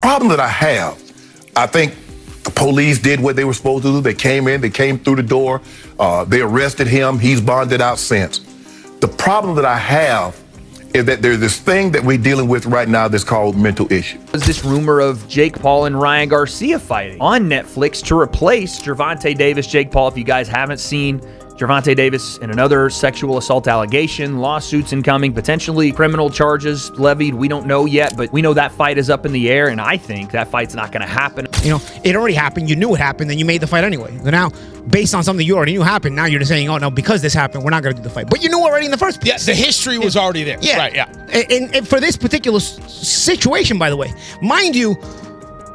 Problem that I have, I think the police did what they were supposed to do. They came in, they came through the door, they arrested him. He's bonded out since. The problem that I have is that there's this thing that we're dealing with right now that's called mental issue. There's this rumor of Jake Paul and Ryan Garcia fighting on Netflix to replace Gervonta Davis, Jake Paul. If you guys haven't seen Gervonta Davis in another sexual assault allegation, lawsuits incoming, potentially criminal charges levied. We don't know yet, but we know that fight is up in the air, and I think that fight's not going to happen. You know, it already happened. You knew it happened, and you made the fight anyway. So now, based on something you already knew happened, now you're just saying, oh, no, because this happened, we're not going to do the fight. But you knew already in the first place. Yeah, the history was already there. Yeah. Right, yeah. And for this particular situation, by the way, mind you,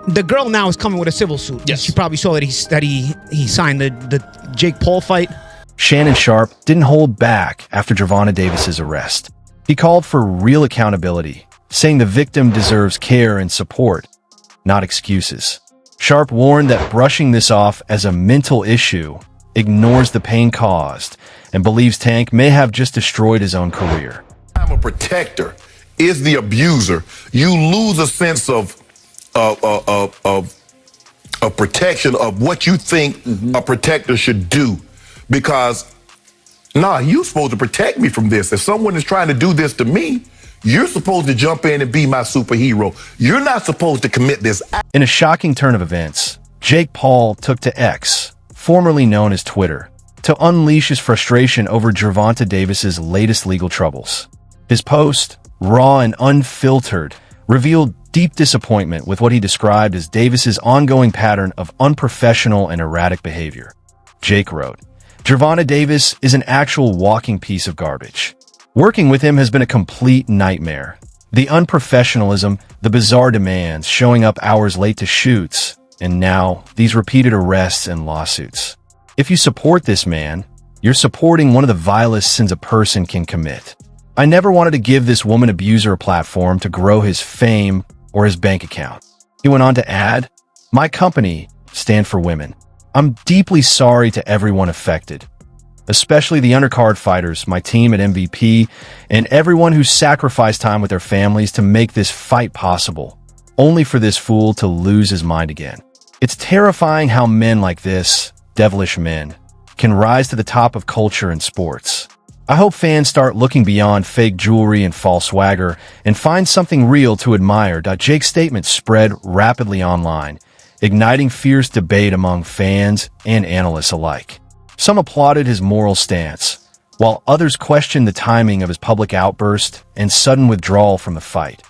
the girl now is coming with a civil suit. Yes. She probably saw that he signed the Jake Paul fight. Shannon Sharpe didn't hold back after Gervonta Davis's arrest. He called for real accountability, saying the victim deserves care and support, not excuses. Sharpe warned that brushing this off as a mental issue ignores the pain caused and believes Tank may have just destroyed his own career. I'm a protector. Is the abuser. You lose a sense of protection of what you think a protector should do. Because, you're supposed to protect me from this. If someone is trying to do this to me, you're supposed to jump in and be my superhero. You're not supposed to commit this act. In a shocking turn of events, Jake Paul took to X, formerly known as Twitter, to unleash his frustration over Gervonta Davis's latest legal troubles. His post, raw and unfiltered, revealed deep disappointment with what he described as Davis's ongoing pattern of unprofessional and erratic behavior. Jake wrote, "Gervonta Davis is an actual walking piece of garbage. Working with him has been a complete nightmare. The unprofessionalism, the bizarre demands, showing up hours late to shoots, and now these repeated arrests and lawsuits. If you support this man, you're supporting one of the vilest sins a person can commit. I never wanted to give this woman abuser a platform to grow his fame or his bank account." He went on to add, "My company, Stand for Women. I'm deeply sorry to everyone affected, especially the undercard fighters, my team at MVP, and everyone who sacrificed time with their families to make this fight possible, only for this fool to lose his mind again. It's terrifying how men like this, devilish men, can rise to the top of culture and sports. I hope fans start looking beyond fake jewelry and false swagger and find something real to admire." Jake's statement spread rapidly online, igniting fierce debate among fans and analysts alike. Some applauded his moral stance, while others questioned the timing of his public outburst and sudden withdrawal from the fight,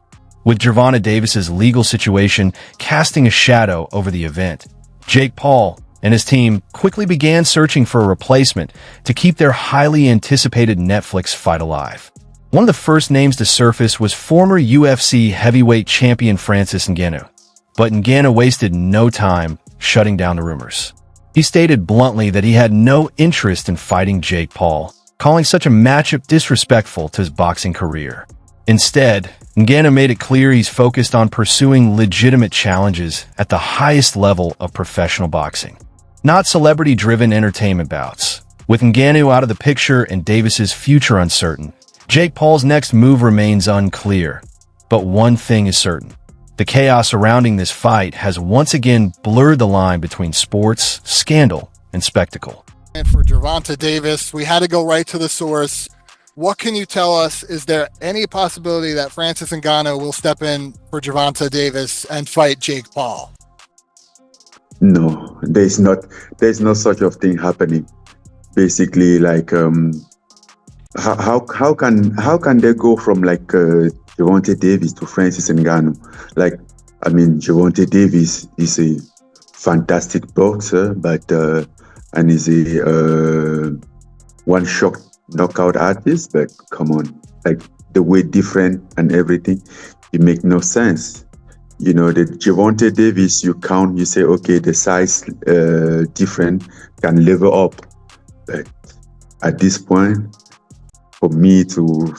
with Gervonta Davis's legal situation casting a shadow over the event. Jake Paul and his team quickly began searching for a replacement to keep their highly anticipated Netflix fight alive. One of the first names to surface was former UFC heavyweight champion Francis Ngannou. But Ngannou wasted no time shutting down the rumors. He stated bluntly that he had no interest in fighting Jake Paul, calling such a matchup disrespectful to his boxing career. Instead, Ngannou made it clear he's focused on pursuing legitimate challenges at the highest level of professional boxing, not celebrity-driven entertainment bouts. With Ngannou out of the picture and Davis's future uncertain, Jake Paul's next move remains unclear. But one thing is certain. The chaos surrounding this fight has once again blurred the line between sports, scandal, and spectacle. And for Gervonta Davis, we had to go right to the source. What can you tell us? Is there any possibility that Francis Ngannou will step in for Gervonta Davis and fight Jake Paul? No, there's no such of thing happening. Basically, like how can they go from like Gervonta Davis to Francis Ngannou? Like, I mean, Gervonta Davis is a fantastic boxer, but and is a one-shot knockout artist. But come on, like the weight different and everything, it make no sense. You know, the Gervonta Davis, you say, okay, the size different can level up. But at this point, for me to...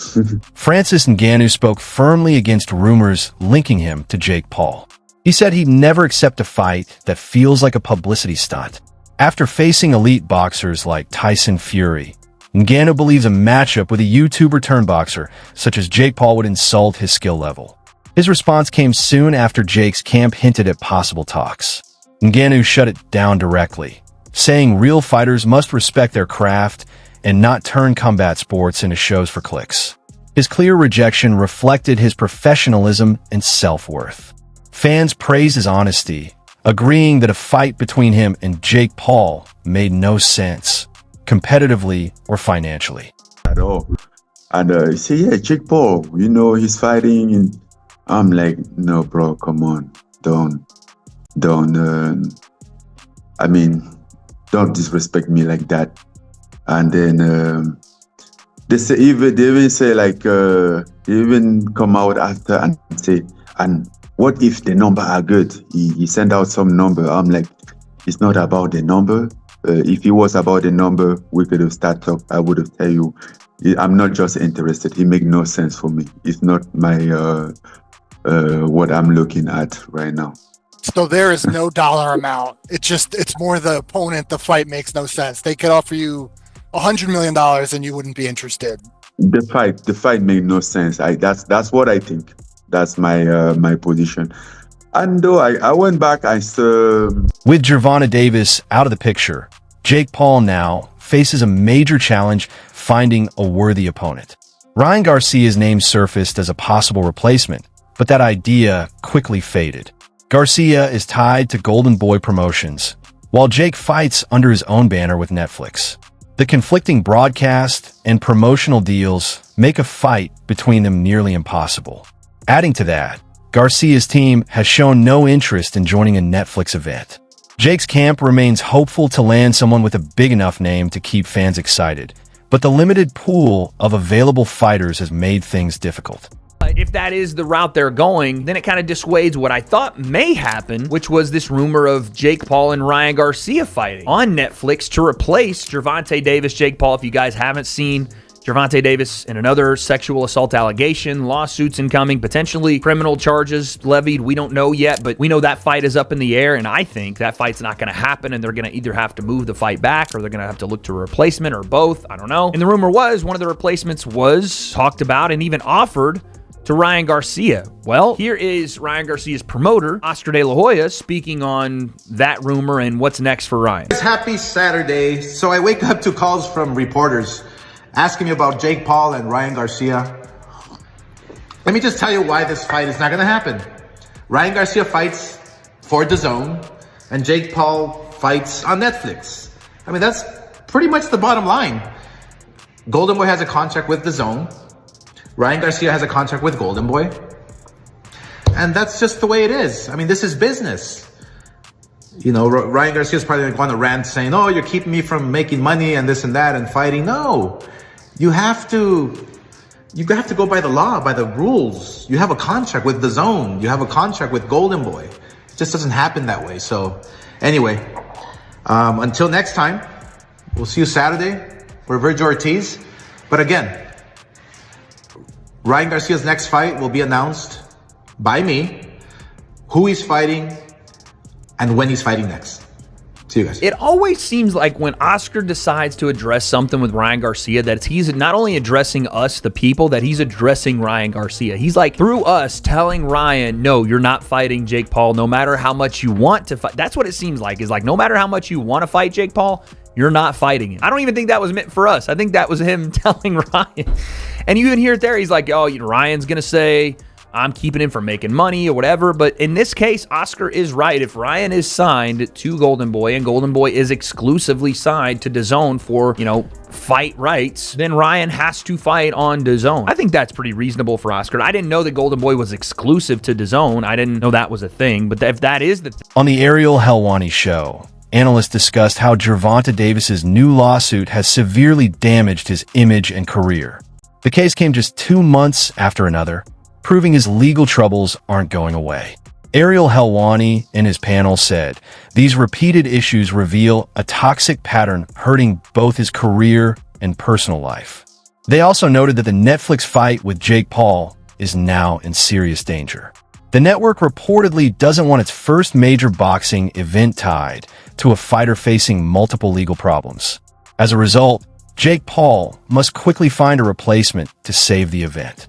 Francis Ngannou spoke firmly against rumors linking him to Jake Paul. He said he'd never accept a fight that feels like a publicity stunt. After facing elite boxers like Tyson Fury, Ngannou believes a matchup with a YouTuber-turned boxer such as Jake Paul would insult his skill level. His response came soon after Jake's camp hinted at possible talks. Ngannou shut it down directly, saying real fighters must respect their craft and not turn combat sports into shows for clicks. His clear rejection reflected his professionalism and self-worth. Fans praised his honesty, agreeing that a fight between him and Jake Paul made no sense, competitively or financially. At all. And he said, yeah, Jake Paul, he's fighting. And I'm like, no, bro, come on. Don't disrespect me like that. And then they even say like, they even come out after and say, and what if the number are good? He sent out some number. I'm like, it's not about the number. If it was about the number, we could have started talk. I would have tell you, I'm not just interested. It make no sense for me. It's not my what I'm looking at right now. So there is no dollar amount. It's more the opponent. The fight makes no sense. They could offer you $100 million and you wouldn't be interested. The fight made no sense. That's what I think. That's my position. And though I went back, I saw... With Gervonta Davis out of the picture, Jake Paul now faces a major challenge finding a worthy opponent. Ryan Garcia's name surfaced as a possible replacement, but that idea quickly faded. Garcia is tied to Golden Boy Promotions, while Jake fights under his own banner with Netflix. The conflicting broadcast and promotional deals make a fight between them nearly impossible. Adding to that, Garcia's team has shown no interest in joining a Netflix event. Jake's camp remains hopeful to land someone with a big enough name to keep fans excited, but the limited pool of available fighters has made things difficult. If that is the route they're going, then it kind of dissuades what I thought may happen, which was this rumor of Jake Paul and Ryan Garcia fighting on Netflix to replace Gervonta Davis, Jake Paul. If you guys haven't seen Gervonta Davis and another sexual assault allegation, lawsuits incoming, potentially criminal charges levied. We don't know yet, but we know that fight is up in the air, and I think that fight's not going to happen, and they're going to either have to move the fight back or they're going to have to look to a replacement or both. I don't know. And the rumor was one of the replacements was talked about and even offered to Ryan Garcia. Well, here is Ryan Garcia's promoter, Oscar De La Hoya, speaking on that rumor and what's next for Ryan. It's happy Saturday. So I wake up to calls from reporters asking me about Jake Paul and Ryan Garcia. Let me just tell you why this fight is not going to happen. Ryan Garcia fights for DAZN and Jake Paul fights on Netflix. I mean, that's pretty much the bottom line. Golden Boy has a contract with DAZN. Ryan Garcia has a contract with Golden Boy. And that's just the way it is. I mean, this is business. Ryan Garcia's probably going to rant saying, oh, you're keeping me from making money and this and that and fighting. No, you have to go by the law, by the rules. You have a contract with DAZN. You have a contract with Golden Boy. It just doesn't happen that way. So anyway, until next time, we'll see you Saturday for Virgil Ortiz. But again, Ryan Garcia's next fight will be announced by me, who he's fighting, and when he's fighting next. See you guys. It always seems like when Oscar decides to address something with Ryan Garcia, that he's not only addressing us, the people, that he's addressing Ryan Garcia. He's like, through us, telling Ryan, no, you're not fighting Jake Paul, no matter how much you want to fight. That's what it seems like, is like, no matter how much you want to fight Jake Paul, you're not fighting him. I don't even think that was meant for us. I think that was him telling Ryan. And you even hear it there. He's like, oh, Ryan's going to say, I'm keeping him from making money or whatever. But in this case, Oscar is right. If Ryan is signed to Golden Boy and Golden Boy is exclusively signed to DAZN for, fight rights, then Ryan has to fight on DAZN. I think that's pretty reasonable for Oscar. I didn't know that Golden Boy was exclusive to DAZN. I didn't know that was a thing. But if that is the thing. On the Ariel Helwani show, analysts discussed how Gervonta Davis's new lawsuit has severely damaged his image and career. The case came just 2 months after another, proving his legal troubles aren't going away. Ariel Helwani and his panel said these repeated issues reveal a toxic pattern hurting both his career and personal life. They also noted that the Netflix fight with Jake Paul is now in serious danger. The network reportedly doesn't want its first major boxing event tied to a fighter facing multiple legal problems. As a result, Jake Paul must quickly find a replacement to save the event.